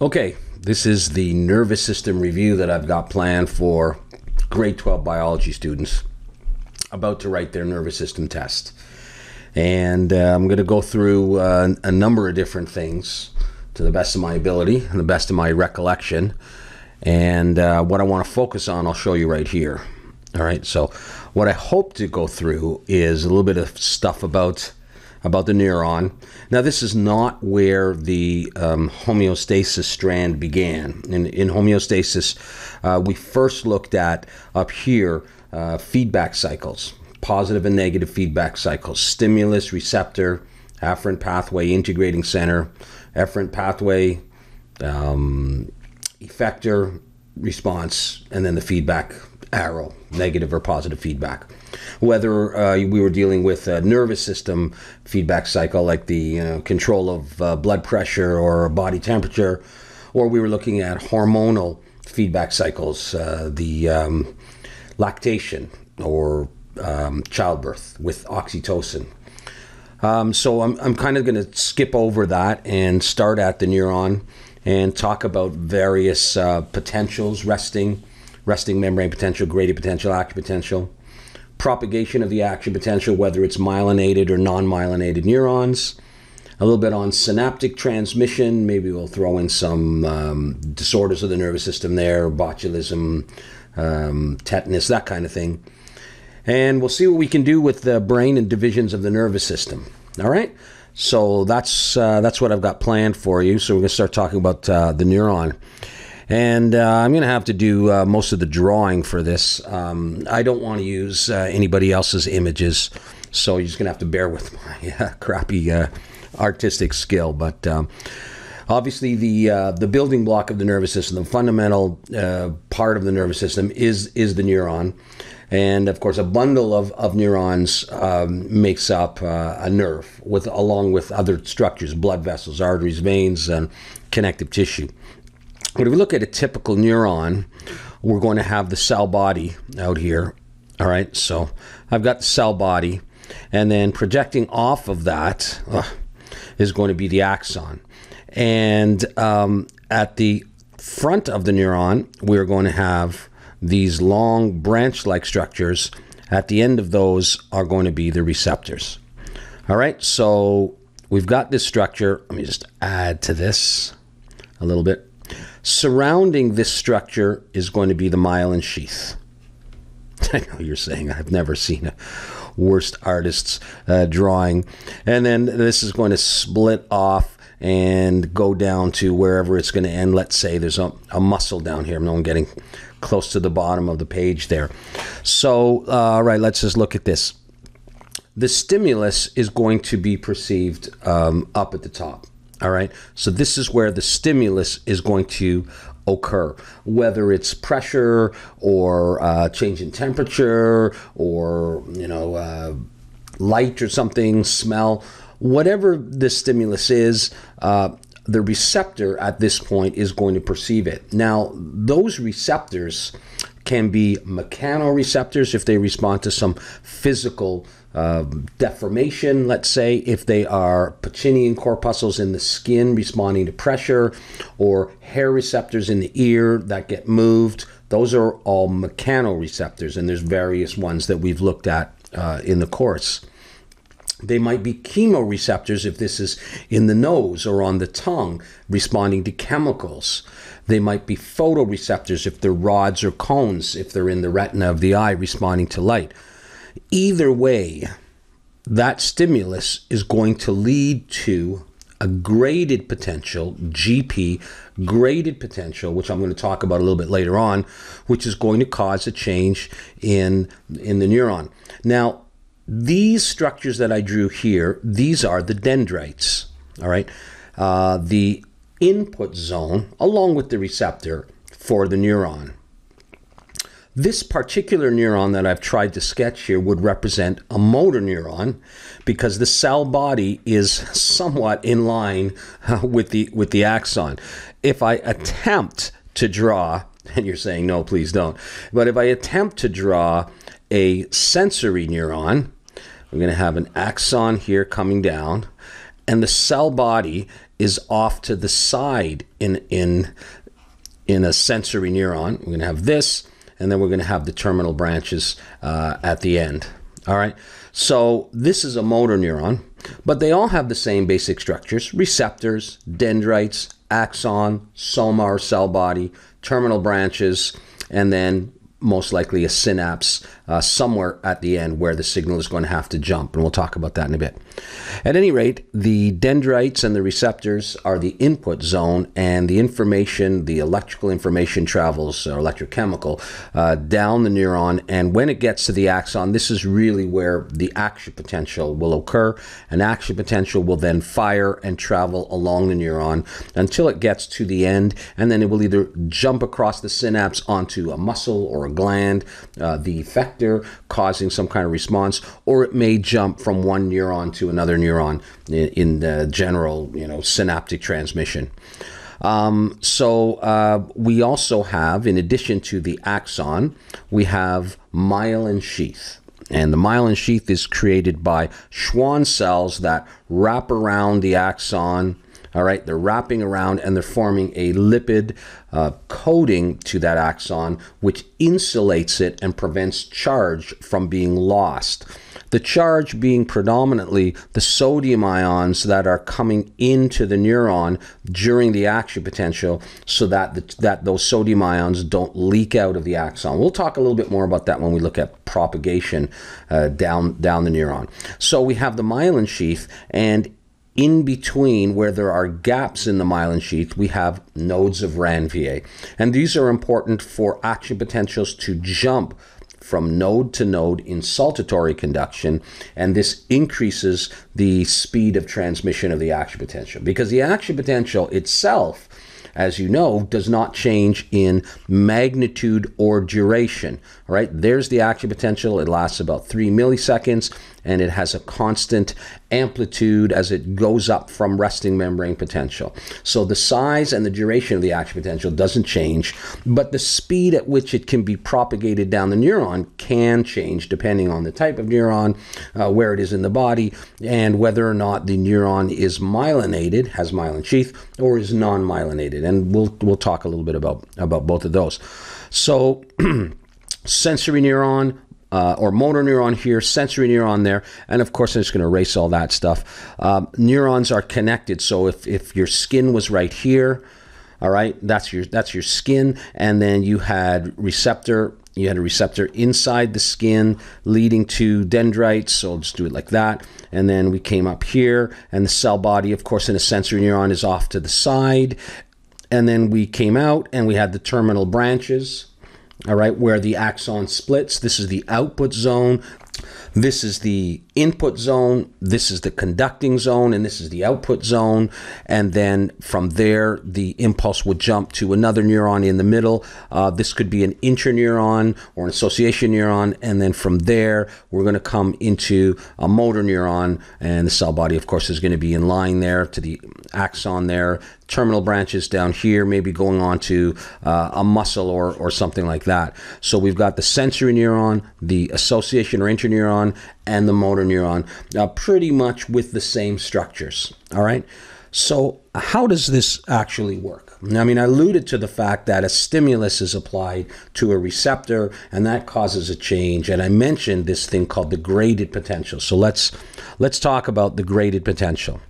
Okay, this is the nervous system review that I've got planned for grade 12 biology students about to write their nervous system test. And I'm going to go through a number of different things to the best of my ability and the best of my recollection. And what I want to focus on, I'll show you right here. All right, so what I hope to go through is a little bit of stuff about the neuron. Now, this is not where the homeostasis strand began. In homeostasis, we first looked at, up here, feedback cycles, positive and negative feedback cycles, stimulus, receptor, afferent pathway, integrating center, efferent pathway, effector, response, and then the feedback arrow, negative or positive feedback. Whether we were dealing with a nervous system feedback cycle like the control of blood pressure or body temperature, or we were looking at hormonal feedback cycles, the lactation or childbirth with oxytocin. So I'm kind of going to skip over that and start at the neuron and talk about various potentials, resting membrane potential, gradient potential, action potential, propagation of the action potential, whether it's myelinated or non-myelinated neurons, a little bit on synaptic transmission. Maybe we'll throw in some disorders of the nervous system there, botulism, tetanus, that kind of thing. And we'll see what we can do with the brain and divisions of the nervous system. All right? So that's what I've got planned for you. So we're going to start talking about the neuron. And I'm going to have to do most of the drawing for this. I don't want to use anybody else's images, so you're just going to have to bear with my crappy artistic skill. But obviously the building block of the nervous system, the fundamental part of the nervous system is the neuron. And of course, a bundle of neurons makes up a nerve, along with other structures, blood vessels, arteries, veins, and connective tissue. But if we look at a typical neuron, we're going to have the cell body out here. All right, so I've got the cell body, and then projecting off of that is going to be the axon. And at the front of the neuron, we're going to have these long branch-like structures. At the end of those are going to be the receptors. All right, so we've got this structure. Let me just add to this a little bit. Surrounding this structure is going to be the myelin sheath. I know you're saying I've never seen a worst artist's drawing. And then this is going to split off and go down to wherever it's going to end. Let's say there's a muscle down here. I'm getting close to the bottom of the page there. So, all right, let's just look at this. The stimulus is going to be perceived up at the top. All right, so this is where the stimulus is going to occur, whether it's pressure or change in temperature or, light or something, smell, whatever the stimulus is, the receptor at this point is going to perceive it. Now, those receptors can be mechanoreceptors if they respond to some physical deformation, let's say, if they are Pacinian corpuscles in the skin responding to pressure, or hair receptors in the ear that get moved. Those are all mechanoreceptors, and there's various ones that we've looked at in the course. They might be chemoreceptors if this is in the nose or on the tongue, responding to chemicals. They might be photoreceptors if they're rods or cones, if they're in the retina of the eye, responding to light. Either way, that stimulus is going to lead to a graded potential, GP, graded potential, which I'm going to talk about a little bit later on, which is going to cause a change in the neuron. Now, these structures that I drew here, these are the dendrites, all right? The input zone, along with the receptor for the neuron. This particular neuron that I've tried to sketch here would represent a motor neuron because the cell body is somewhat in line with the axon. If I attempt to draw, and you're saying, no, please don't, but if I attempt to draw a sensory neuron, we're going to have an axon here coming down, and the cell body is off to the side in a sensory neuron. We're going to have this, and then we're going to have the terminal branches at the end. All right. So this is a motor neuron, but they all have the same basic structures: receptors, dendrites, axon, soma or cell body, terminal branches, and then most likely a synapse somewhere at the end where the signal is going to have to jump. And we'll talk about that in a bit. At any rate, the dendrites and the receptors are the input zone, and the information, the electrical information travels, or electrochemical, down the neuron. And when it gets to the axon, this is really where the action potential will occur. An action potential will then fire and travel along the neuron until it gets to the end, and then it will either jump across the synapse onto a muscle or a gland, the effector, causing some kind of response, or it may jump from one neuron to another neuron in the general, synaptic transmission. We also have, in addition to the axon, we have myelin sheath. And the myelin sheath is created by Schwann cells that wrap around the axon. All right, they're wrapping around and they're forming a lipid coating to that axon, which insulates it and prevents charge from being lost. The charge being predominantly the sodium ions that are coming into the neuron during the action potential, so that those sodium ions don't leak out of the axon. We'll talk a little bit more about that when we look at propagation down the neuron. So we have the myelin sheath, and in between, where there are gaps in the myelin sheath, we have nodes of Ranvier. And these are important for action potentials to jump from node to node in saltatory conduction, and this increases the speed of transmission of the action potential, because the action potential itself, as you know, does not change in magnitude or duration. All right, there's the action potential. It lasts about 3 milliseconds, and it has a constant amplitude as it goes up from resting membrane potential. So the size and the duration of the action potential doesn't change, but the speed at which it can be propagated down the neuron can change depending on the type of neuron, where it is in the body, and whether or not the neuron is myelinated, has myelin sheath, or is non-myelinated. And we'll talk a little bit about both of those. So sensory neuron, or motor neuron here, sensory neuron there, and of course I'm just going to erase all that stuff. Neurons are connected, so if your skin was right here, all right, that's your skin, and then you had a receptor inside the skin leading to dendrites, so I'll just do it like that, and then we came up here, and the cell body, of course, in a sensory neuron is off to the side, and then we came out and we had the terminal branches. All right, where the axon splits. This is the output zone. This is the input zone. This is the conducting zone, and this is the output zone. And then from there, the impulse would jump to another neuron in the middle. This could be an interneuron or an association neuron. And then from there, we're going to come into a motor neuron, and the cell body, of course, is going to be in line there to the axon there. Terminal branches down here, maybe going on to a muscle or something like that. So we've got the sensory neuron, the association or interneuron, and the motor neuron, pretty much with the same structures. All right. So how does this actually work? I mean, I alluded to the fact that a stimulus is applied to a receptor, and that causes a change. And I mentioned this thing called the graded potential. So let's talk about the graded potential.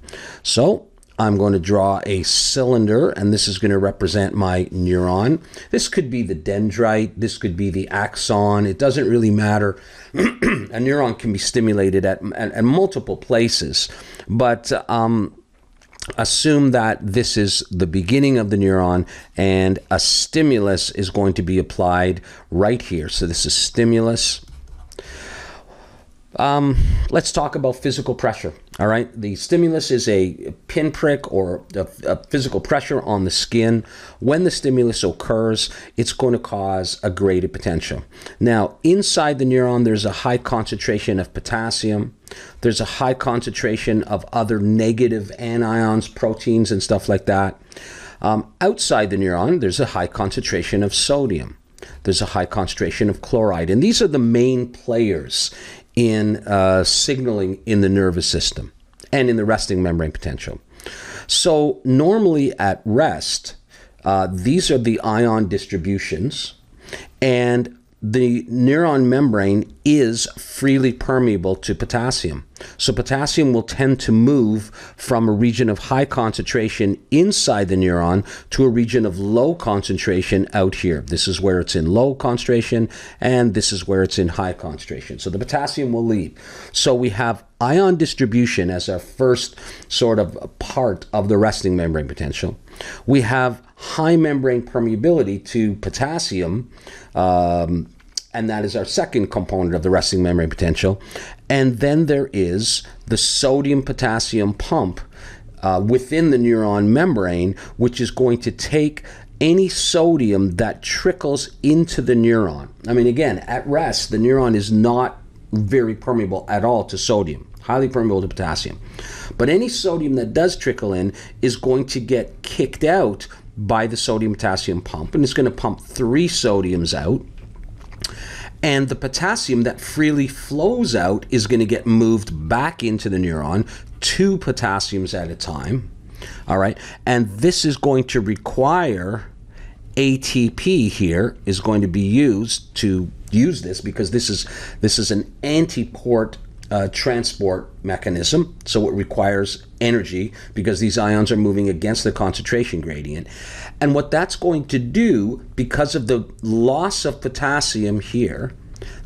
So I'm going to draw a cylinder, and this is going to represent my neuron. This could be the dendrite. This could be the axon. It doesn't really matter. A neuron can be stimulated at multiple places, but assume that this is the beginning of the neuron, and a stimulus is going to be applied right here. So this is stimulus. Let's talk about physical pressure. All right. The stimulus is a pinprick or a physical pressure on the skin. When the stimulus occurs, it's going to cause a graded potential. Now, inside the neuron, there's a high concentration of potassium. There's a high concentration of other negative anions, proteins, and stuff like that. Outside the neuron, there's a high concentration of sodium. There's a high concentration of chloride. And these are the main players in signaling in the nervous system and in the resting membrane potential. So normally at rest, these are the ion distributions, and the neuron membrane is freely permeable to potassium. So potassium will tend to move from a region of high concentration inside the neuron to a region of low concentration out here. This is where it's in low concentration, and this is where it's in high concentration. So the potassium will leave. So we have ion distribution as our first sort of part of the resting membrane potential. We have high membrane permeability to potassium, and that is our second component of the resting membrane potential. And then there is the sodium-potassium pump within the neuron membrane, which is going to take any sodium that trickles into the neuron. I mean, again, at rest, the neuron is not very permeable at all to sodium, highly permeable to potassium. But any sodium that does trickle in is going to get kicked out by the sodium-potassium pump, and it's going to pump 3 sodiums out. And the potassium that freely flows out is going to get moved back into the neuron, 2 potassiums at a time. All right. And this is going to require ATP here is going to be used to use this, because this is an antiport transport mechanism. So it requires energy because these ions are moving against the concentration gradient. And what that's going to do, because of the loss of potassium here,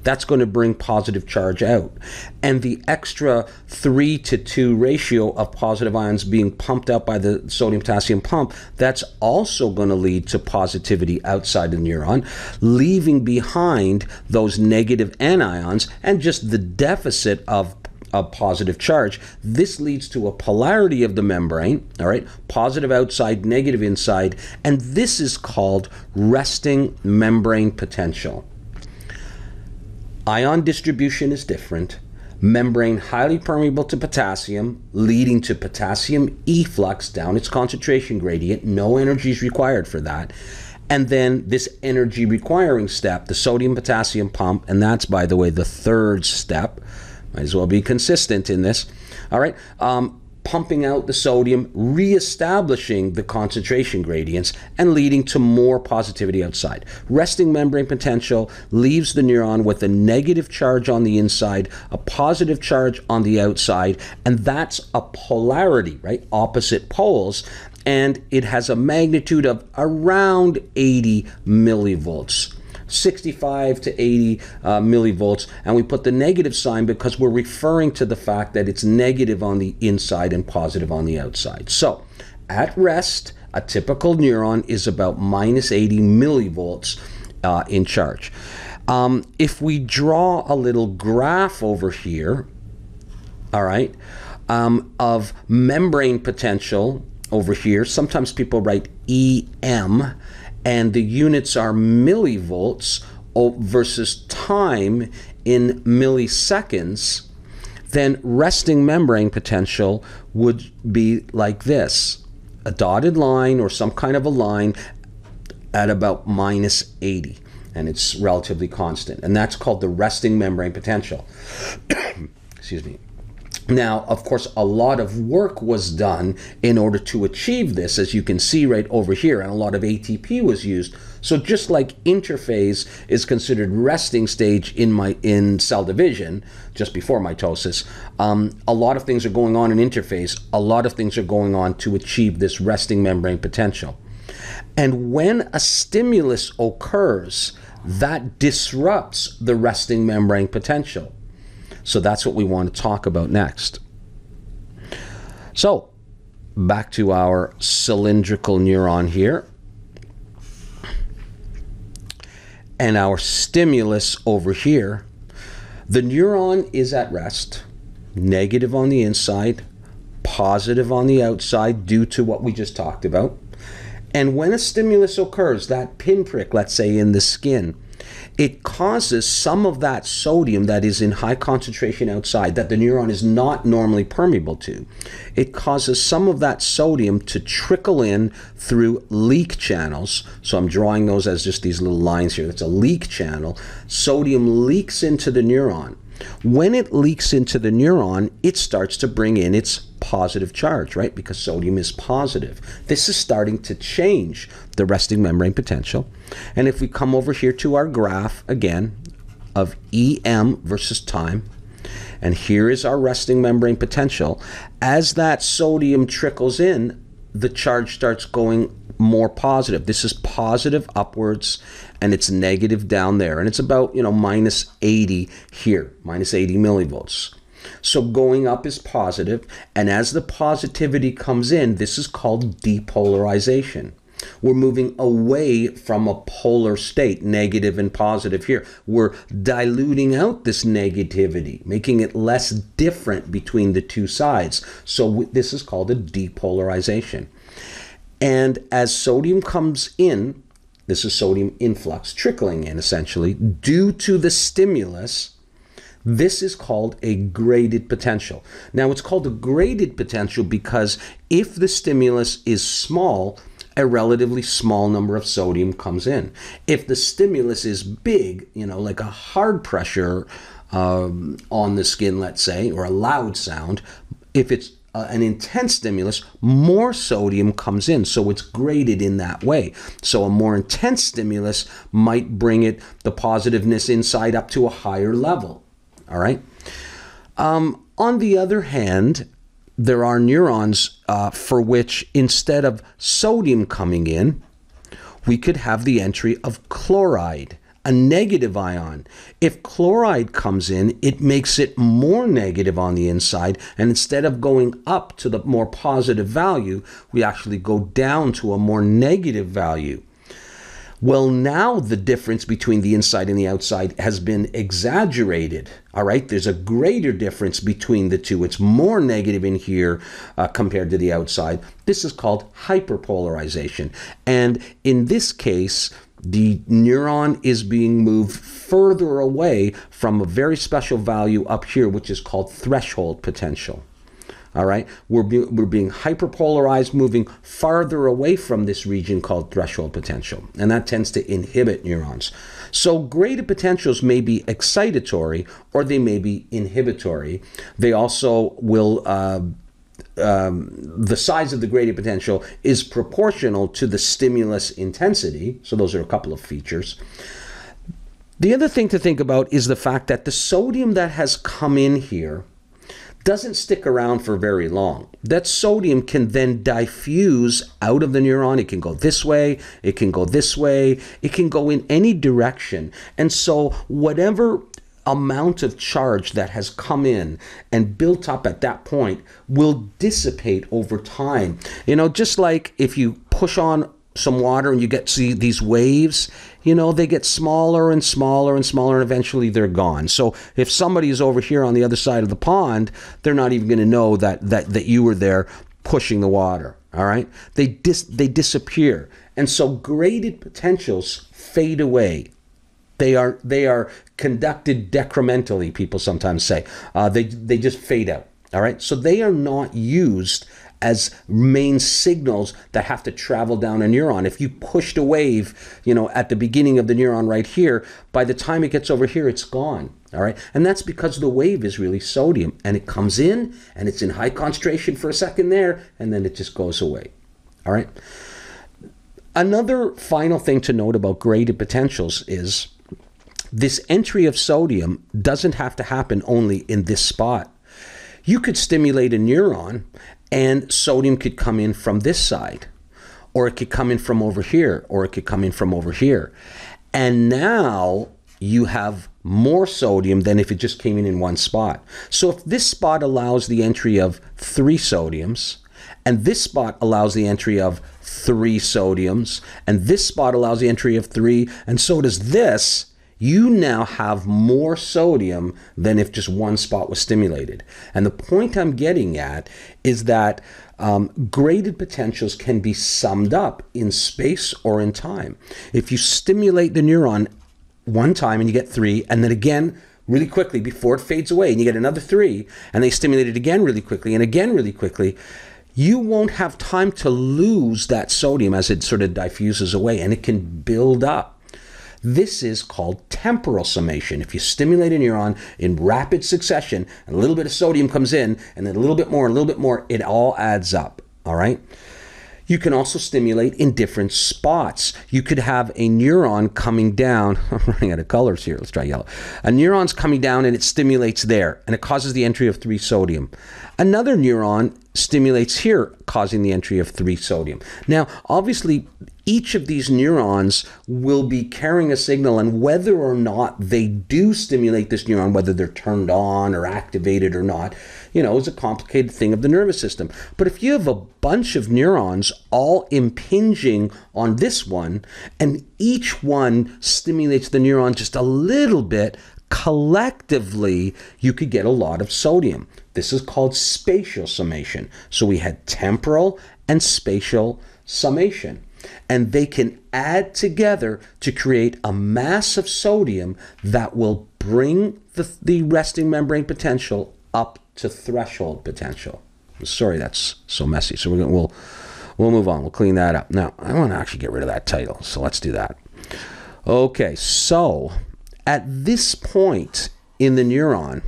that's going to bring positive charge out. And the extra 3-to-2 ratio of positive ions being pumped out by the sodium-potassium pump, that's also going to lead to positivity outside the neuron, leaving behind those negative anions and just the deficit of positive charge. This leads to a polarity of the membrane, all right, positive outside, negative inside, and this is called resting membrane potential. Ion distribution is different. Membrane highly permeable to potassium, leading to potassium efflux down its concentration gradient. No energy is required for that. And then this energy requiring step, the sodium-potassium pump, and that's, by the way, the third step. Might as well be consistent in this. All right. Pumping out the sodium, reestablishing the concentration gradients, and leading to more positivity outside. Resting membrane potential leaves the neuron with a negative charge on the inside, a positive charge on the outside, and that's a polarity, right? Opposite poles. And it has a magnitude of around 80 millivolts. 65 to 80 millivolts, and we put the negative sign because we're referring to the fact that it's negative on the inside and positive on the outside. So at rest, a typical neuron is about minus 80 millivolts in charge. If we draw a little graph over here, all right, of membrane potential over here, sometimes people write EM, and the units are millivolts versus time in milliseconds, then resting membrane potential would be like this. A dotted line or some kind of a line at about minus 80, and it's relatively constant. And that's called the resting membrane potential. Excuse me. Now, of course, a lot of work was done in order to achieve this, as you can see right over here, and a lot of ATP was used. So just like interphase is considered resting stage in cell division, just before mitosis, a lot of things are going on in interphase. A lot of things are going on to achieve this resting membrane potential. And when a stimulus occurs, that disrupts the resting membrane potential. So that's what we want to talk about next. So back to our cylindrical neuron here. And our stimulus over here. The neuron is at rest, negative on the inside, positive on the outside due to what we just talked about. And when a stimulus occurs, that pinprick, let's say in the skin, it causes some of that sodium that is in high concentration outside, that the neuron is not normally permeable to. It causes some of that sodium to trickle in through leak channels. So I'm drawing those as just these little lines here. That's a leak channel. Sodium leaks into the neuron. When it leaks into the neuron, it starts to bring in its positive charge, right? Because sodium is positive. This is starting to change the resting membrane potential. And if we come over here to our graph again of EM versus time, and here is our resting membrane potential, as that sodium trickles in, the charge starts going more positive. This is positive upwards and it's negative down there. And it's about, minus 80 here, minus 80 millivolts. So going up is positive, and as the positivity comes in, this is called depolarization. We're moving away from a polar state, negative and positive here. We're diluting out this negativity, making it less different between the two sides. So this is called a depolarization. And as sodium comes in, this is sodium influx, trickling in essentially, due to the stimulus, this is called a graded potential. Now it's called a graded potential because if the stimulus is small, a relatively small number of sodium comes in. If the stimulus is big, like a hard pressure on the skin, let's say, or a loud sound, if it's an intense stimulus, more sodium comes in. So it's graded in that way. So a more intense stimulus might bring the positiveness inside up to a higher level. All right. On the other hand, there are neurons for which instead of sodium coming in, we could have the entry of chloride, a negative ion. If chloride comes in, it makes it more negative on the inside, and instead of going up to the more positive value, we actually go down to a more negative value. Well, now the difference between the inside and the outside has been exaggerated. All right, there's a greater difference between the two. It's more negative in here compared to the outside. This is called hyperpolarization. And in this case, the neuron is being moved further away from a very special value up here, which is called threshold potential. All right, we're being hyperpolarized, moving farther away from this region called threshold potential, and that tends to inhibit neurons. So graded potentials may be excitatory or they may be inhibitory. They also will, the size of the graded potential is proportional to the stimulus intensity. So those are a couple of features. The other thing to think about is the fact that the sodium that has come in here doesn't stick around for very long. That sodium can then diffuse out of the neuron. It can go this way, it can go this way, it can go in any direction. And so whatever amount of charge that has come in and built up at that point will dissipate over time. Just like if you push on some water and you get these waves, they get smaller and smaller and smaller, and eventually they're gone. So if somebody is over here on the other side of the pond, they're not even going to know that you were there pushing the water. All right, they disappear, and so graded potentials fade away. They are conducted decrementally. People sometimes say they just fade out. All right, so they are not used as main signals that have to travel down a neuron. If you pushed a wave, at the beginning of the neuron right here, by the time it gets over here, it's gone. All right, and that's because the wave is really sodium, and it comes in and it's in high concentration for a second there, and then it just goes away. All right. Another final thing to note about graded potentials is this entry of sodium doesn't have to happen only in this spot. You could stimulate a neuron and sodium could come in from this side, or it could come in from over here, or it could come in from over here. And now you have more sodium than if it just came in one spot. So if this spot allows the entry of 3 sodiums, and this spot allows the entry of 3 sodiums, and this spot allows the entry of 3, and so does this, you now have more sodium than if just one spot was stimulated. And the point I'm getting at is that graded potentials can be summed up in space or in time. If you stimulate the neuron one time and you get 3, and then again really quickly before it fades away, and you get another 3, and they stimulate it again really quickly and again really quickly, you won't have time to lose that sodium as it sort of diffuses away, and it can build up. This is called temporal summation. If you stimulate a neuron in rapid succession, and a little bit of sodium comes in, and then a little bit more, it all adds up, all right? You can also stimulate in different spots. You could have a neuron coming down. I'm running out of colors here. Let's try yellow. A neuron's coming down and it stimulates there, and it causes the entry of 3 sodium. Another neuron stimulates here, causing the entry of 3 sodium. Now, obviously, each of these neurons will be carrying a signal, and whether or not they do stimulate this neuron, whether they're turned on or activated or not, you know, is a complicated thing of the nervous system. But if you have a bunch of neurons all impinging on this one, and each one stimulates the neuron just a little bit, collectively, you could get a lot of sodium. This is called spatial summation. So we had temporal and spatial summation. And they can add together to create a mass of sodium that will bring the resting membrane potential up to threshold potential. Sorry, that's so messy. So we'll move on. We'll clean that up. Now, I want to actually get rid of that title. So let's do that. Okay, so at this point in the neuron,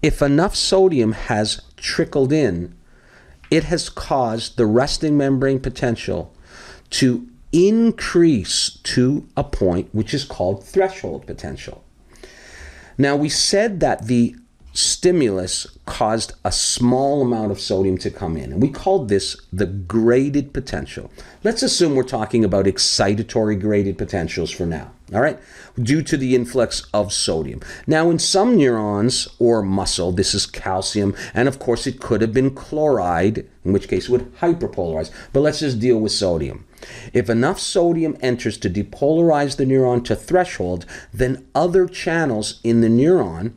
if enough sodium has trickled in, it has caused the resting membrane potential to increase to a point which is called threshold potential. Now, we said that the stimulus caused a small amount of sodium to come in, and we called this the graded potential. Let's assume we're talking about excitatory graded potentials for now, all right, due to the influx of sodium. Now, in some neurons or muscle, this is calcium, and of course it could have been chloride, in which case it would hyperpolarize, but let's just deal with sodium. If enough sodium enters to depolarize the neuron to threshold, then other channels in the neuron,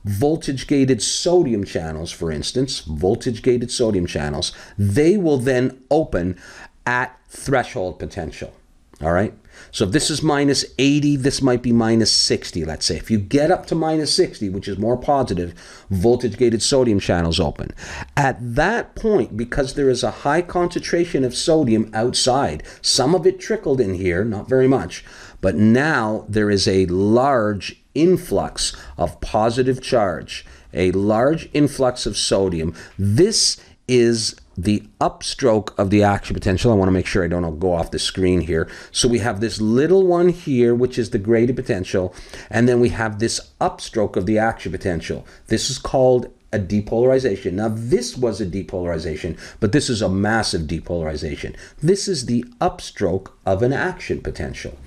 voltage-gated sodium channels, for instance, voltage-gated sodium channels, they will then open at threshold potential, all right? So if this is minus 80, this might be minus 60, let's say. If you get up to minus 60, which is more positive, voltage-gated sodium channels open. At that point, because there is a high concentration of sodium outside, some of it trickled in here, not very much, but now there is a large influx of positive charge, a large influx of sodium. This is the upstroke of the action potential. I want to make sure I don't go off the screen here. So we have this little one here, which is the graded potential, and then we have this upstroke of the action potential. This is called a depolarization. Now, this was a depolarization, but this is a massive depolarization. This is the upstroke of an action potential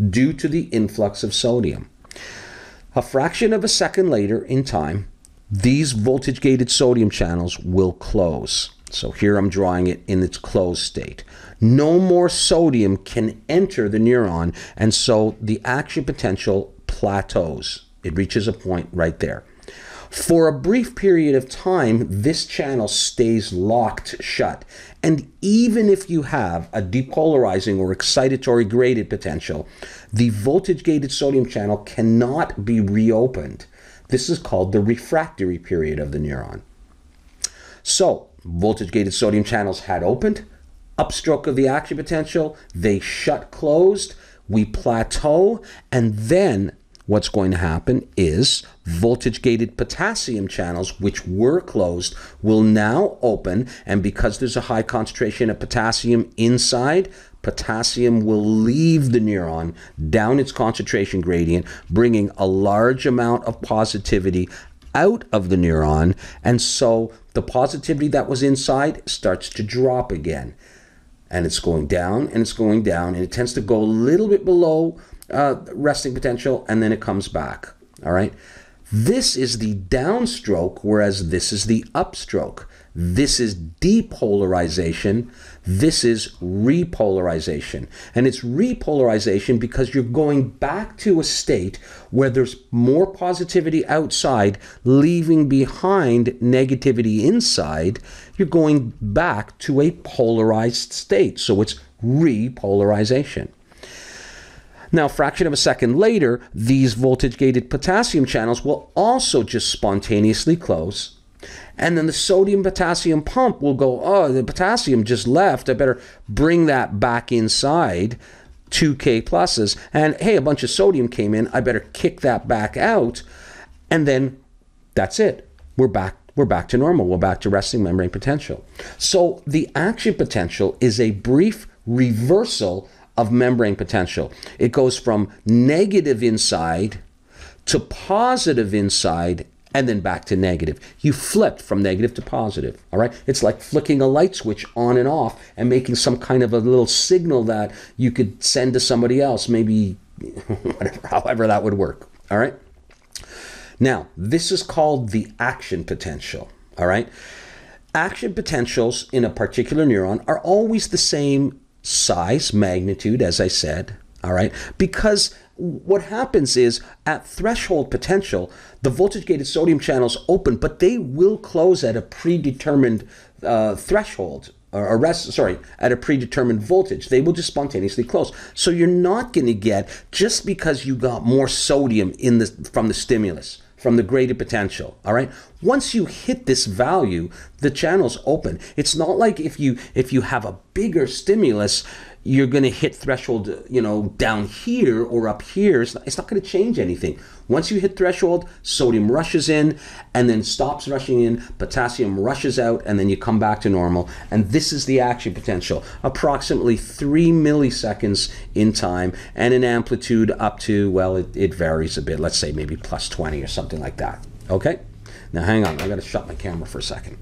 due to the influx of sodium. A fraction of a second later in time, these voltage-gated sodium channels will close. So here I'm drawing it in its closed state. No more sodium can enter the neuron, and so the action potential plateaus. It reaches a point right there. For a brief period of time, this channel stays locked shut. And even if you have a depolarizing or excitatory graded potential, the voltage-gated sodium channel cannot be reopened. This is called the refractory period of the neuron. So, voltage-gated sodium channels had opened, upstroke of the action potential, they shut closed, we plateau, and then what's going to happen is voltage-gated potassium channels, which were closed, will now open, and because there's a high concentration of potassium inside, potassium will leave the neuron down its concentration gradient, bringing a large amount of positivity out of the neuron, and so the positivity that was inside starts to drop again. And it's going down, and it's going down, and it tends to go a little bit below resting potential, and then it comes back, all right? This is the downstroke, whereas this is the upstroke. This is depolarization. This is repolarization. And it's repolarization because you're going back to a state where there's more positivity outside, leaving behind negativity inside. You're going back to a polarized state. So it's repolarization. Now, a fraction of a second later, these voltage-gated potassium channels will also just spontaneously close. And then the sodium-potassium pump will go, oh, the potassium just left. I better bring that back inside. 2K pluses, and hey, a bunch of sodium came in, I better kick that back out, and then that's it. We're back to normal. We're back to resting membrane potential. So the action potential is a brief reversal of membrane potential. It goes from negative inside to positive inside, and then back to negative. You flipped from negative to positive, all right? It's like flicking a light switch on and off and making some kind of a little signal that you could send to somebody else, maybe whatever, however that would work, all right? Now, this is called the action potential, all right? Action potentials in a particular neuron are always the same size, magnitude, as I said, all right? Because what happens is at threshold potential, the voltage-gated sodium channels open, but they will close at a predetermined threshold, at a predetermined voltage. They will just spontaneously close. So you're not going to get, just because you got more sodium from the stimulus, from the graded potential, all right? Once you hit this value, the channels open. It's not like if you have a bigger stimulus, you're going to hit threshold, down here or up here. It's not going to change anything. Once you hit threshold, sodium rushes in and then stops rushing in, potassium rushes out, and then you come back to normal. And this is the action potential, approximately 3 milliseconds in time, and an amplitude up to, well, it varies a bit. Let's say maybe plus 20 or something like that. Okay? Now hang on, I got to shut my camera for a second.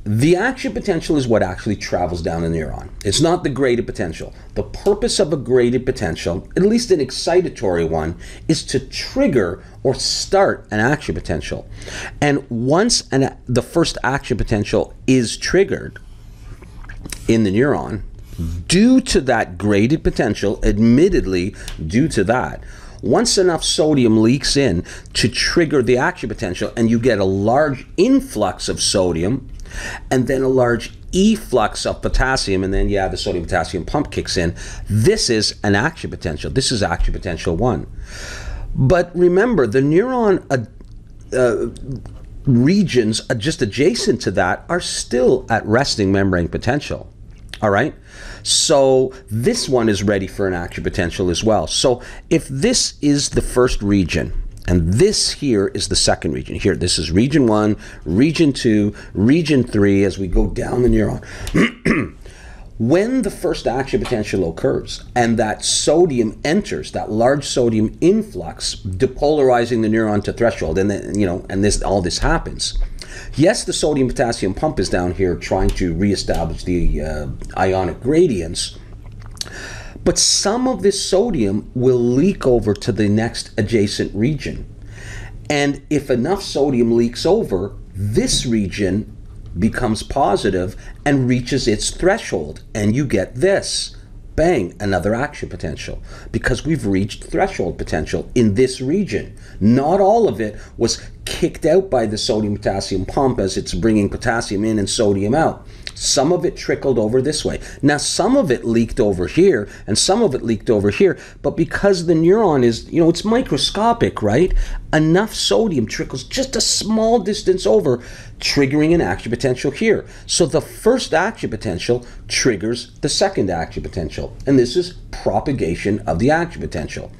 The action potential is what actually travels down the neuron. It's not the graded potential. The purpose of a graded potential, at least an excitatory one, is to trigger or start an action potential. And once the first action potential is triggered in the neuron, due to that graded potential, admittedly due to that, once enough sodium leaks in to trigger the action potential and you get a large influx of sodium, and then a large efflux of potassium, and then the sodium potassium pump kicks in. This is an action potential. This is action potential 1. But remember, the neuron regions just adjacent to that are still at resting membrane potential. All right? So this one is ready for an action potential as well. So if this is the first region, and this here is the second region. Here, this is region 1, region 2, region 3, as we go down the neuron. When the first action potential occurs and that sodium enters, that large sodium influx, depolarizing the neuron to threshold, and then, all this happens. Yes, the sodium potassium pump is down here trying to reestablish the ionic gradients, but some of this sodium will leak over to the next adjacent region. And if enough sodium leaks over, this region becomes positive and reaches its threshold. And you get this. Bang, another action potential. Because we've reached threshold potential in this region. Not all of it was kicked out by the sodium potassium pump as it's bringing potassium in and sodium out. Some of it trickled over this way. Now, some of it leaked over here, and some of it leaked over here. But because the neuron is, it's microscopic, right? Enough sodium trickles just a small distance over, triggering an action potential here. So the first action potential triggers the second action potential. And this is propagation of the action potential.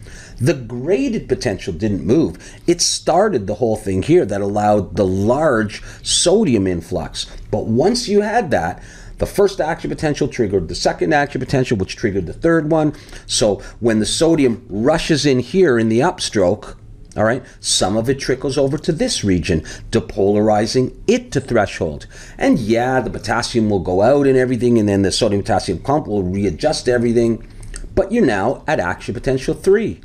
The graded potential didn't move. It started the whole thing here that allowed the large sodium influx. But once you had that, the first action potential triggered the second action potential, which triggered the third one. So when the sodium rushes in here in the upstroke, all right, some of it trickles over to this region, depolarizing it to threshold. And the potassium will go out and everything, and then the sodium potassium pump will readjust everything. But you're now at action potential 3.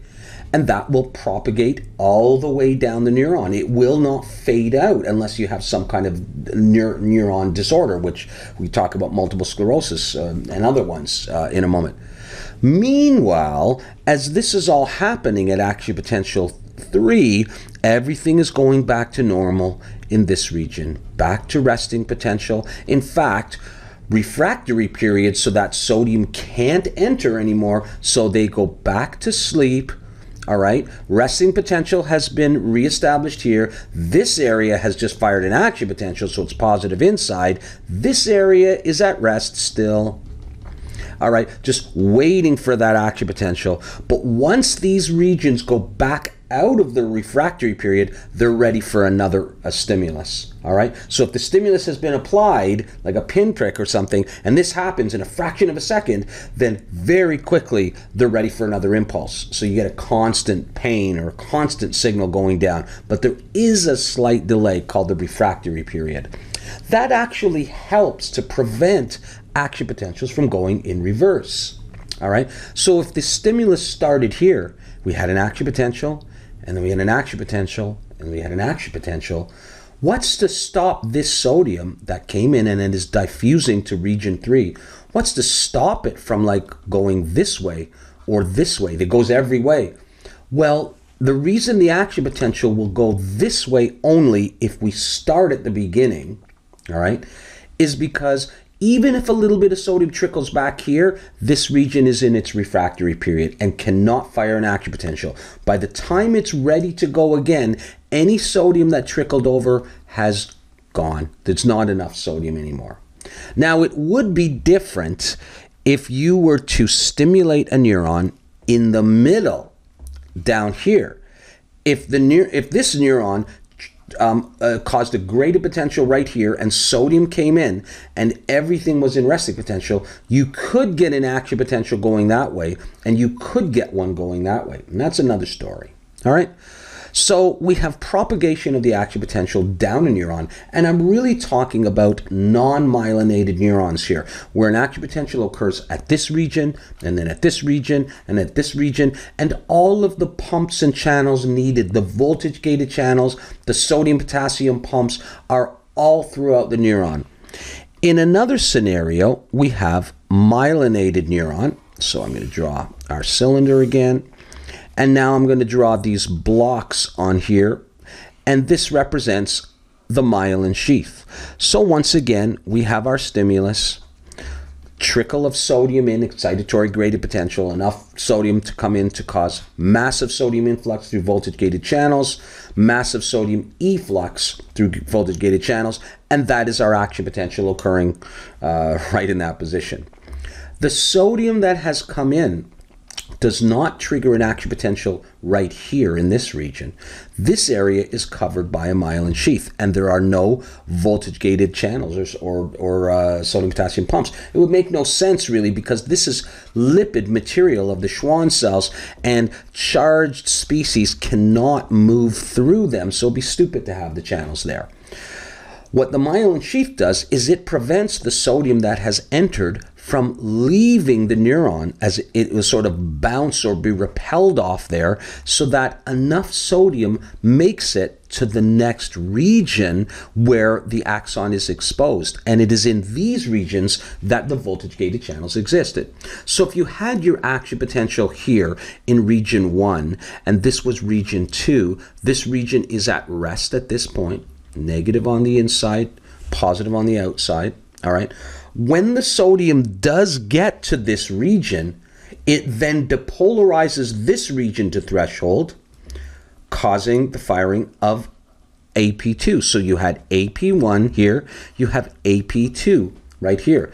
And that will propagate all the way down the neuron. It will not fade out unless you have some kind of neuron disorder, which we talk about multiple sclerosis and other ones in a moment. Meanwhile, as this is all happening at action potential 3, everything is going back to normal in this region, back to resting potential. In fact, refractory period, so that sodium can't enter anymore, so they go back to sleep. All right, resting potential has been reestablished here. This area has just fired an action potential, so it's positive inside. This area is at rest still. all right, just waiting for that action potential. But once these regions go back out of the refractory period, they're ready for another stimulus, all right? So if the stimulus has been applied, like a pinprick or something, and this happens in a fraction of a second, then very quickly they're ready for another impulse. So you get a constant pain or a constant signal going down, but there is a slight delay called the refractory period. That actually helps to prevent action potentials from going in reverse, all right? So if the stimulus started here, we had an action potential, and then we had an action potential, and we had an action potential. What's to stop this sodium that came in and it is diffusing to region 3? What's to stop it from like going this way or this way? It goes every way. Well, the reason the action potential will go this way only if we start at the beginning, all right, is because even if a little bit of sodium trickles back here, this region is in its refractory period and cannot fire an action potential. By the time it's ready to go again, any sodium that trickled over has gone. There's not enough sodium anymore. Now, it would be different if you were to stimulate a neuron in the middle, down here. If this neuron caused a greater potential right here and sodium came in and everything was in resting potential, you could get an action potential going that way and you could get one going that way. And that's another story. All right. So we have propagation of the action potential down a neuron, and I'm really talking about non-myelinated neurons here, where an action potential occurs at this region, and then at this region, and at this region, and all of the pumps and channels needed, the voltage-gated channels, the sodium-potassium pumps, are all throughout the neuron. In another scenario, we have myelinated neuron. So I'm going to draw our cylinder again. And now I'm going to draw these blocks on here, and this represents the myelin sheath. So once again, we have our stimulus, trickle of sodium in, excitatory graded potential, enough sodium to come in to cause massive sodium influx through voltage-gated channels, massive sodium efflux through voltage-gated channels, and that is our action potential occurring right in that position. The sodium that has come in does not trigger an action potential right here in this region. This area is covered by a myelin sheath, and there are no voltage-gated channels or sodium-potassium pumps. It would make no sense, really, because this is lipid material of the Schwann cells, and charged species cannot move through them, so it'd be stupid to have the channels there. What the myelin sheath does is it prevents the sodium that has entered from leaving the neuron as it will sort of bounce or be repelled off there, so that enough sodium makes it to the next region where the axon is exposed. And it is in these regions that the voltage-gated channels existed. So if you had your action potential here in region 1, and this was region 2, this region is at rest at this point, negative on the inside, positive on the outside, all right? When the sodium does get to this region, it then depolarizes this region to threshold, causing the firing of AP2. So you had AP1 here, you have AP2 right here.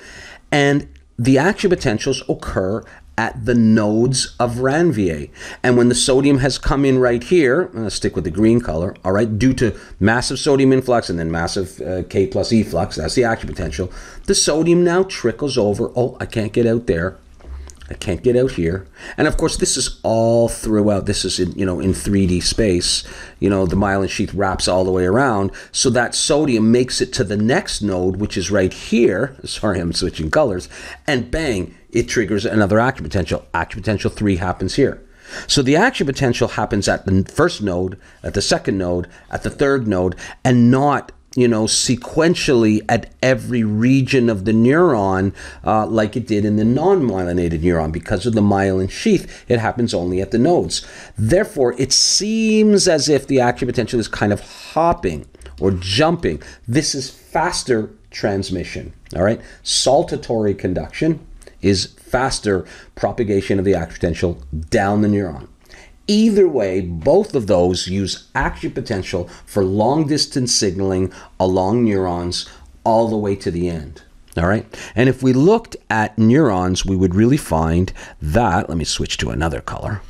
And the action potentials occur at the nodes of Ranvier. And when the sodium has come in right here, I'm going to stick with the green color, all right, due to massive sodium influx and then massive K plus E flux, that's the action potential, the sodium now trickles over. Oh, I can't get out there. I can't get out here. And of course, this is all throughout. This is in, in 3D space. The myelin sheath wraps all the way around. So that sodium makes it to the next node, which is right here. Sorry, I'm switching colors. And bang, it triggers another action potential. Action potential 3 happens here. So the action potential happens at the first node, at the second node, at the third node, and not sequentially at every region of the neuron like it did in the non-myelinated neuron. Because of the myelin sheath, it happens only at the nodes. Therefore, it seems as if the action potential is kind of hopping or jumping. This is faster transmission, all right? Saltatory conduction is faster propagation of the action potential down the neuron. Either way, both of those use action potential for long distance signaling along neurons all the way to the end. All right. And if we looked at neurons, we would really find that, let me switch to another color,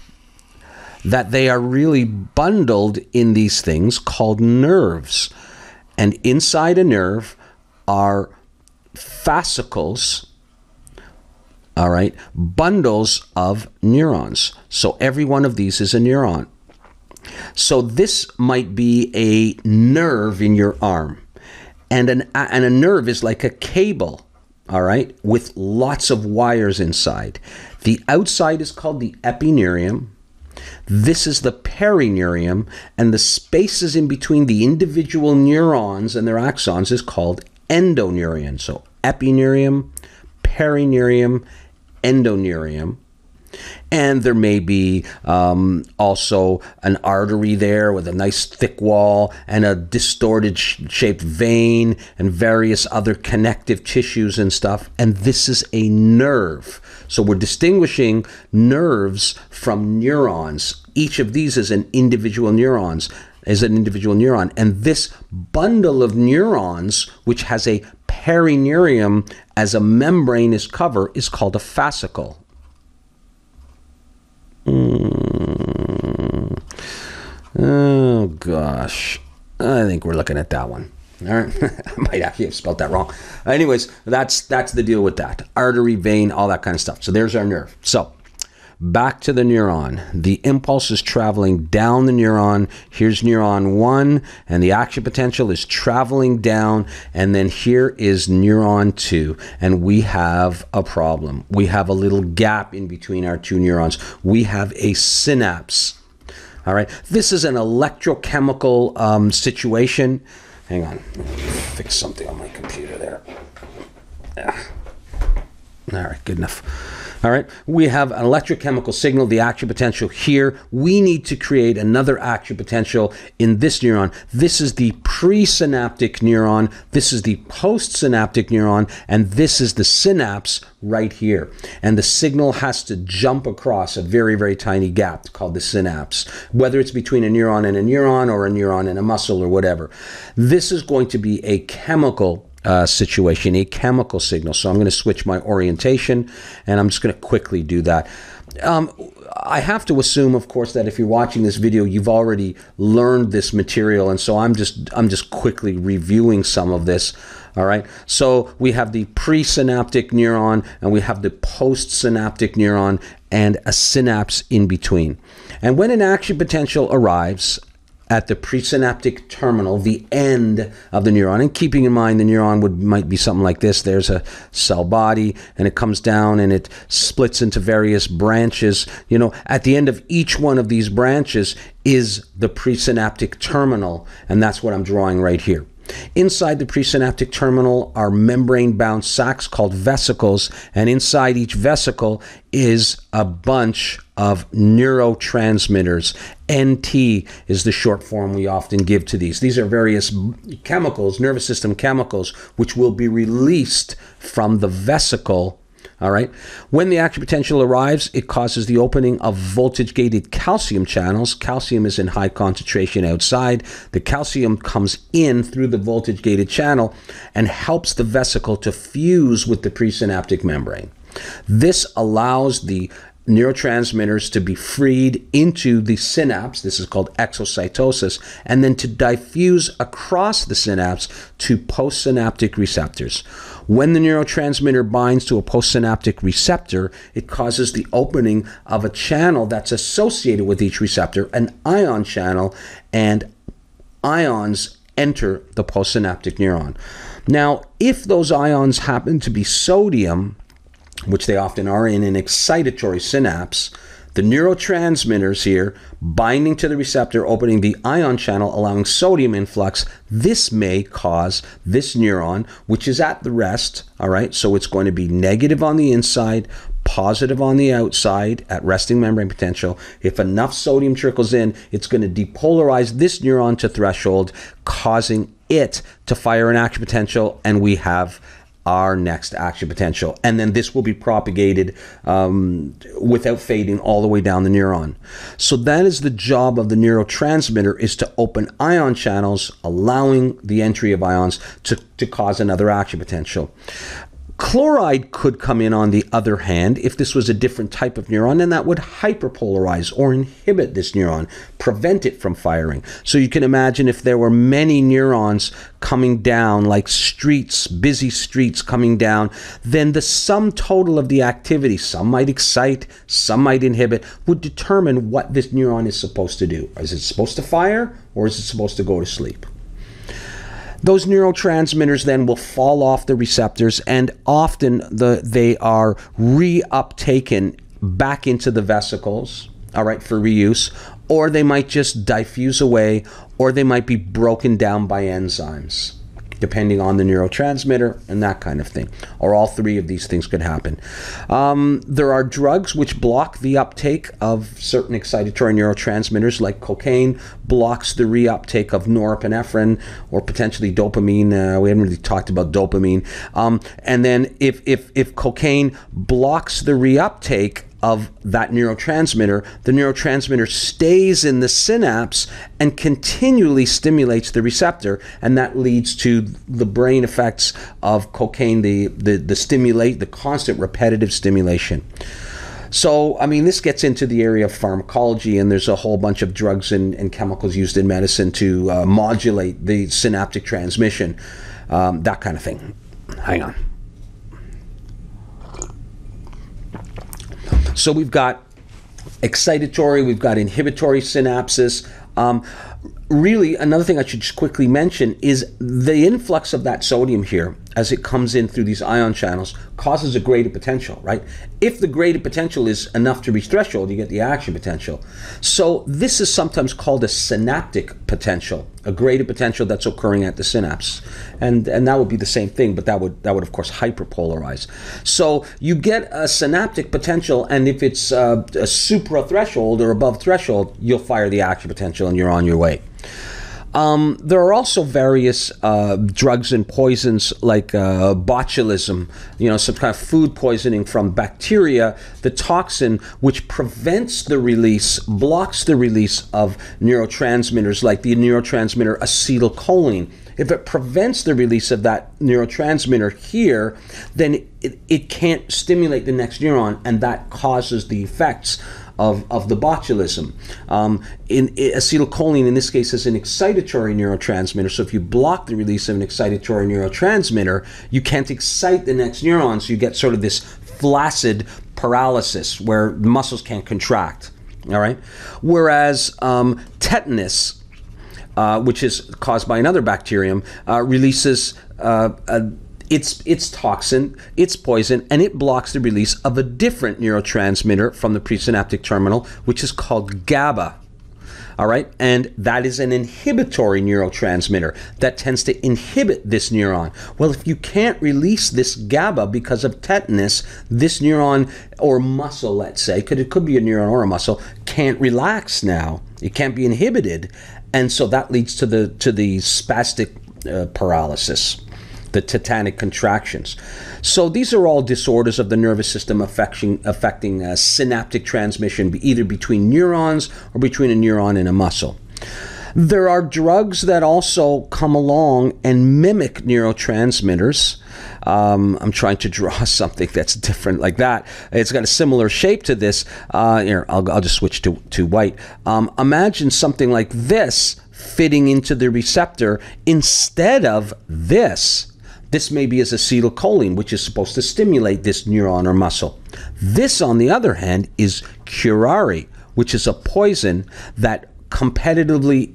that they are really bundled in these things called nerves. And inside a nerve are fascicles, all right, bundles of neurons. So every one of these is a neuron. So this might be a nerve in your arm. And a nerve is like a cable, all right, with lots of wires inside. The outside is called the epineurium. This is the perineurium, and the spaces in between the individual neurons and their axons is called endoneurium. So epineurium, perineurium, endoneurium. And there may be also an artery there with a nice thick wall and a distorted shaped vein and various other connective tissues and stuff. And this is a nerve. So we're distinguishing nerves from neurons. Each of these is an individual neuron. And this bundle of neurons, which has a perineurium as a membranous cover, is called a fascicle. Oh gosh, I think we're looking at that one. All right, I might actually have spelled that wrong. Anyways, that's the deal with that. Artery, vein, all that kind of stuff. So there's our nerve. So back to the neuron. The impulse is traveling down the neuron. Here's neuron 1, and the action potential is traveling down. And then here is neuron 2, and we have a problem. We have a little gap in between our two neurons. We have a synapse. All right, this is an electrochemical situation. Hang on, fix something on my computer there. All right, good enough. All right, we have an electrochemical signal, the action potential here. We need to create another action potential in this neuron. This is the presynaptic neuron, this is the postsynaptic neuron, and this is the synapse right here. And the signal has to jump across a very, very tiny gap called the synapse, whether it's between a neuron and a neuron or a neuron and a muscle or whatever. This is going to be a chemical situation, a chemical signal. So I'm going to switch my orientation, and I'm just going to quickly do that. I have to assume, of course, that if you're watching this video, you've already learned this material, and so I'm just quickly reviewing some of this. All right. So we have the presynaptic neuron, and we have the postsynaptic neuron, and a synapse in between. And when an action potential arrives at the presynaptic terminal, the end of the neuron, and keeping in mind the neuron might be something like this. There's a cell body, and it comes down and it splits into various branches. You know, at the end of each one of these branches is the presynaptic terminal, and that's what I'm drawing right here. Inside the presynaptic terminal are membrane-bound sacs called vesicles, and inside each vesicle is a bunch of neurotransmitters. NT is the short form we often give to these. These are various chemicals, nervous system chemicals, which will be released from the vesicle. All right. When the action potential arrives, it causes the opening of voltage-gated calcium channels. Calcium is in high concentration outside. The calcium comes in through the voltage-gated channel and helps the vesicle to fuse with the presynaptic membrane. This allows the neurotransmitters to be freed into the synapse. This is called exocytosis, and then to diffuse across the synapse to postsynaptic receptors. When the neurotransmitter binds to a postsynaptic receptor, it causes the opening of a channel that's associated with each receptor, an ion channel, and ions enter the postsynaptic neuron. Now, if those ions happen to be sodium, which they often are in an excitatory synapse, the neurotransmitters here binding to the receptor, opening the ion channel, allowing sodium influx, this may cause this neuron, which is at the rest, all right, so it's going to be negative on the inside, positive on the outside at resting membrane potential. If enough sodium trickles in, it's going to depolarize this neuron to threshold, causing it to fire an action potential, and we have our next action potential. And then this will be propagated without fading all the way down the neuron. So that is the job of the neurotransmitter, is to open ion channels, allowing the entry of ions to cause another action potential. Chloride could come in, on the other hand, if this was a different type of neuron, and that would hyperpolarize or inhibit this neuron, prevent it from firing. So you can imagine if there were many neurons coming down, like streets, busy streets coming down, then the sum total of the activity, some might excite, some might inhibit, would determine what this neuron is supposed to do. Is it supposed to fire, or is it supposed to go to sleep? Those neurotransmitters then will fall off the receptors, and often they are reuptaken back into the vesicles, all right, for reuse, or they might just diffuse away, or they might be broken down by enzymes, depending on the neurotransmitter and that kind of thing. Or all three of these things could happen. There are drugs which block the uptake of certain excitatory neurotransmitters, like cocaine blocks the reuptake of norepinephrine or potentially dopamine. We haven't really talked about dopamine. And then if cocaine blocks the reuptake of that neurotransmitter, the neurotransmitter stays in the synapse and continually stimulates the receptor, and that leads to the brain effects of cocaine, the constant repetitive stimulation. So, I mean, this gets into the area of pharmacology, and there's a whole bunch of drugs and chemicals used in medicine to modulate the synaptic transmission, that kind of thing. Hang on. So we've got excitatory, we've got inhibitory synapses. Really, another thing I should just quickly mention is the influx of that sodium here, as it comes in through these ion channels, causes a graded potential, right? If the graded potential is enough to reach threshold, you get the action potential. So this is sometimes called a synaptic potential, a graded potential that's occurring at the synapse. And that would be the same thing, but that would of course hyperpolarize. So you get a synaptic potential, and if it's a supra-threshold or above threshold, you'll fire the action potential and you're on your way. There are also various drugs and poisons like botulism, some kind of food poisoning from bacteria. The toxin, which prevents the release, blocks the release of neurotransmitters like the neurotransmitter acetylcholine. If it prevents the release of that neurotransmitter here, then it can't stimulate the next neuron, and that causes the effects of the botulism. Acetylcholine in this case is an excitatory neurotransmitter, so if you block the release of an excitatory neurotransmitter, you can't excite the next neuron, so you get sort of this flaccid paralysis where the muscles can't contract, all right? Whereas tetanus, which is caused by another bacterium, releases its toxin, its poison, and it blocks the release of a different neurotransmitter from the presynaptic terminal, which is called GABA. All right, and that is an inhibitory neurotransmitter that tends to inhibit this neuron. Well, if you can't release this GABA because of tetanus, this neuron or muscle, let's say, it could be a neuron or a muscle, can't relax now. It can't be inhibited, and so that leads to the spastic paralysis, the tetanic contractions. So these are all disorders of the nervous system affecting synaptic transmission, either between neurons or between a neuron and a muscle. There are drugs that also come along and mimic neurotransmitters. I'm trying to draw something that's different like that. It's got a similar shape to this. Here, I'll just switch to white. Imagine something like this fitting into the receptor instead of this. This maybe is acetylcholine, which is supposed to stimulate this neuron or muscle. This, on the other hand, is curare, which is a poison that competitively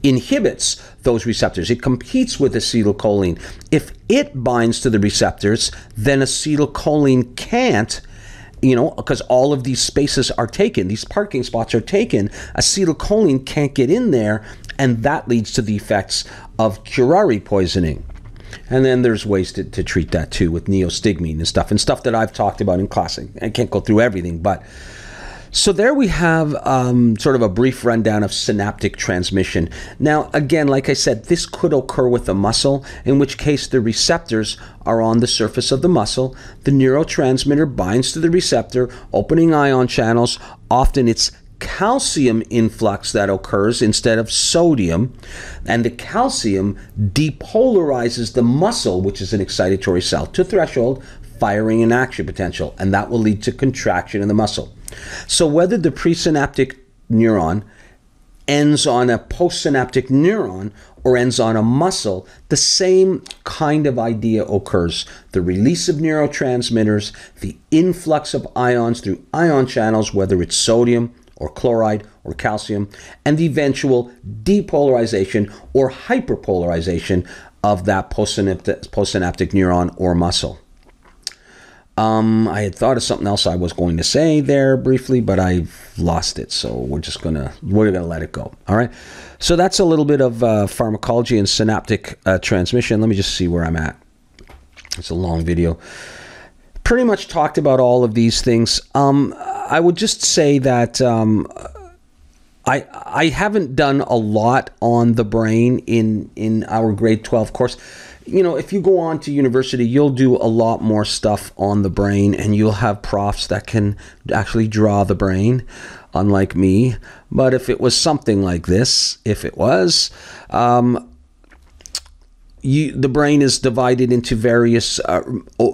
inhibits those receptors. It competes with acetylcholine. If it binds to the receptors, then acetylcholine can't, because all of these spaces are taken, these parking spots are taken, acetylcholine can't get in there, and that leads to the effects of curare poisoning. And then there's ways to treat that too with neostigmine and stuff that I've talked about in class. I can't go through everything, but so there we have sort of a brief rundown of synaptic transmission. Now, again, like I said, this could occur with a muscle, in which case the receptors are on the surface of the muscle. The neurotransmitter binds to the receptor, opening ion channels. Often it's calcium influx that occurs instead of sodium, and the calcium depolarizes the muscle, which is an excitatory cell, to threshold, firing and action potential, and that will lead to contraction in the muscle. So whether the presynaptic neuron ends on a postsynaptic neuron or ends on a muscle, the same kind of idea occurs. The release of neurotransmitters, the influx of ions through ion channels, whether it's sodium or chloride or calcium, and the eventual depolarization or hyperpolarization of that postsynaptic neuron or muscle. I had thought of something else I was going to say there briefly, but I've lost it. So we're gonna let it go. All right. So that's a little bit of pharmacology and synaptic transmission. Let me just see where I'm at. It's a long video. Pretty much talked about all of these things. I would just say that I haven't done a lot on the brain in our grade 12 course. You know, if you go on to university, you'll do a lot more stuff on the brain, and you'll have profs that can actually draw the brain, unlike me. But if it was something like this, the brain is divided into various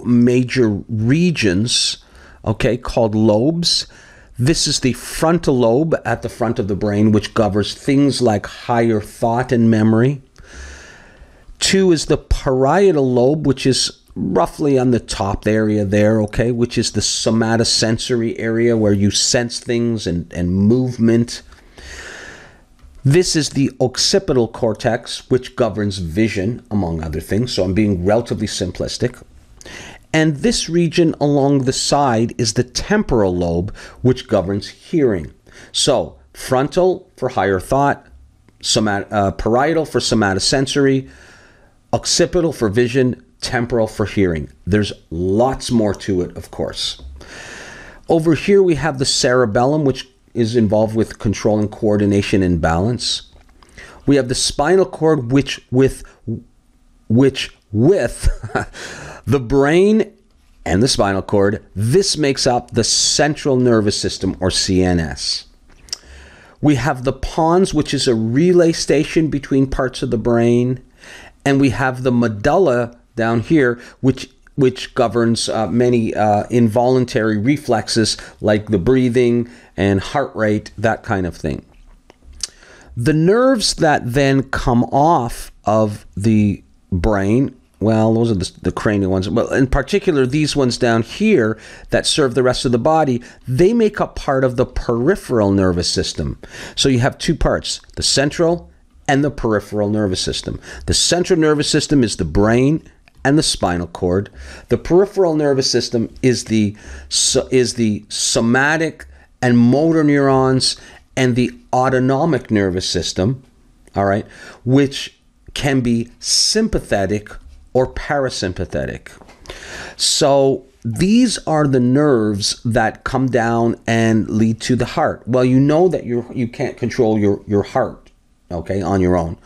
major regions, okay, called lobes. This is the frontal lobe at the front of the brain, which governs things like higher thought and memory. 2 is the parietal lobe, which is roughly on the top area there, okay, which is the somatosensory area where you sense things and movement. This is the occipital cortex, which governs vision, among other things. So I'm being relatively simplistic. And this region along the side is the temporal lobe, which governs hearing. So frontal for higher thought, parietal for somatosensory, occipital for vision, temporal for hearing. There's lots more to it, of course. Over here we have the cerebellum, which is involved with controlling coordination and balance. We have the spinal cord, which with the brain and the spinal cord, this makes up the central nervous system, or CNS. We have the pons, which is a relay station between parts of the brain. And we have the medulla down here, which governs many involuntary reflexes like the breathing and heart rate, that kind of thing. The nerves that then come off of the brain, well, those are the cranial ones. Well, in particular, these ones down here that serve the rest of the body, they make up part of the peripheral nervous system. So you have 2 parts, the central and the peripheral nervous system. The central nervous system is the brain and the spinal cord. The peripheral nervous system is the somatic and motor neurons and the autonomic nervous system, all right, which can be sympathetic or parasympathetic. So these are the nerves that come down and lead to the heart. Well, you know that you can't control your heart, okay, on your own.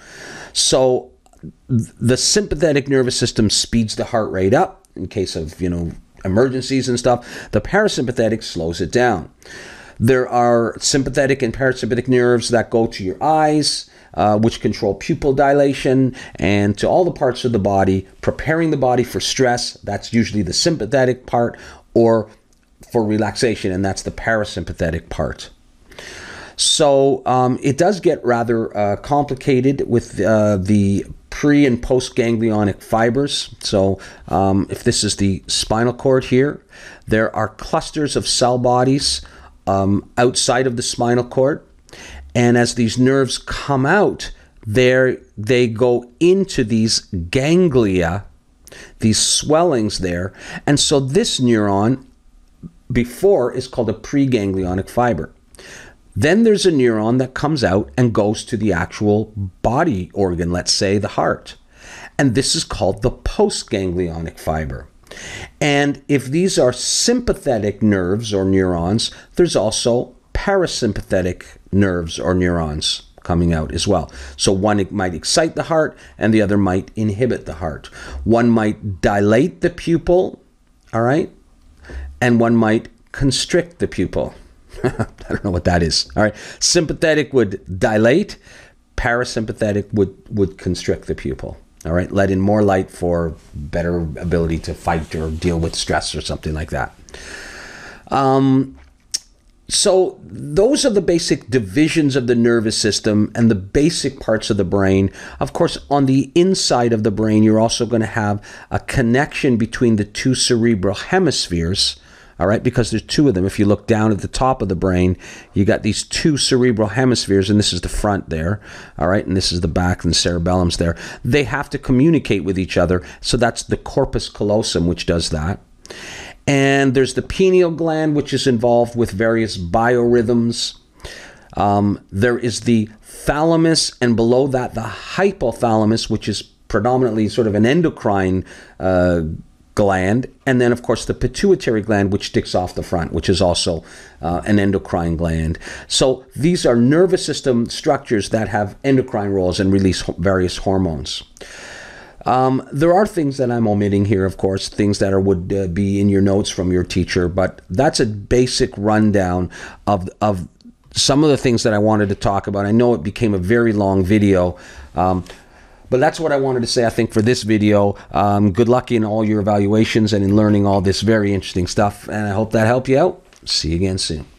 So the sympathetic nervous system speeds the heart rate up in case of, emergencies and stuff. The parasympathetic slows it down. There are sympathetic and parasympathetic nerves that go to your eyes, which control pupil dilation, and to all the parts of the body, preparing the body for stress. That's usually the sympathetic part, or for relaxation, and that's the parasympathetic part. So it does get rather complicated with the pre- and post-ganglionic fibers. So if this is the spinal cord here, there are clusters of cell bodies outside of the spinal cord. And as these nerves come out, they go into these ganglia, these swellings there. And so this neuron before is called a preganglionic fiber. Then there's a neuron that comes out and goes to the actual body organ, let's say the heart. And this is called the postganglionic fiber. And if these are sympathetic nerves or neurons, there's also parasympathetic nerves or neurons coming out as well. So one might excite the heart and the other might inhibit the heart. One might dilate the pupil, all right? And one might constrict the pupil. I don't know what that is. All right. Sympathetic would dilate. Parasympathetic would constrict the pupil. All right. Let in more light for better ability to fight or deal with stress or something like that. So those are the basic divisions of the nervous system and the basic parts of the brain. Of course, on the inside of the brain, you're also going to have a connection between the two cerebral hemispheres, all right, because there's two of them. If you look down at the top of the brain, you got these two cerebral hemispheres, and this is the front there, all right, and this is the back, and the cerebellum's there. They have to communicate with each other, so that's the corpus callosum, which does that. And there's the pineal gland, which is involved with various biorhythms. There is the thalamus, and below that, the hypothalamus, which is predominantly sort of an endocrine gland. And then, of course, the pituitary gland, which sticks off the front, which is also an endocrine gland. So these are nervous system structures that have endocrine roles and release various hormones. There are things that I'm omitting here, of course, things that would be in your notes from your teacher, but that's a basic rundown of some of the things that I wanted to talk about. I know it became a very long video, but that's what I wanted to say, I think, for this video. Good luck in all your evaluations and in learning all this very interesting stuff, and I hope that helped you out. See you again soon.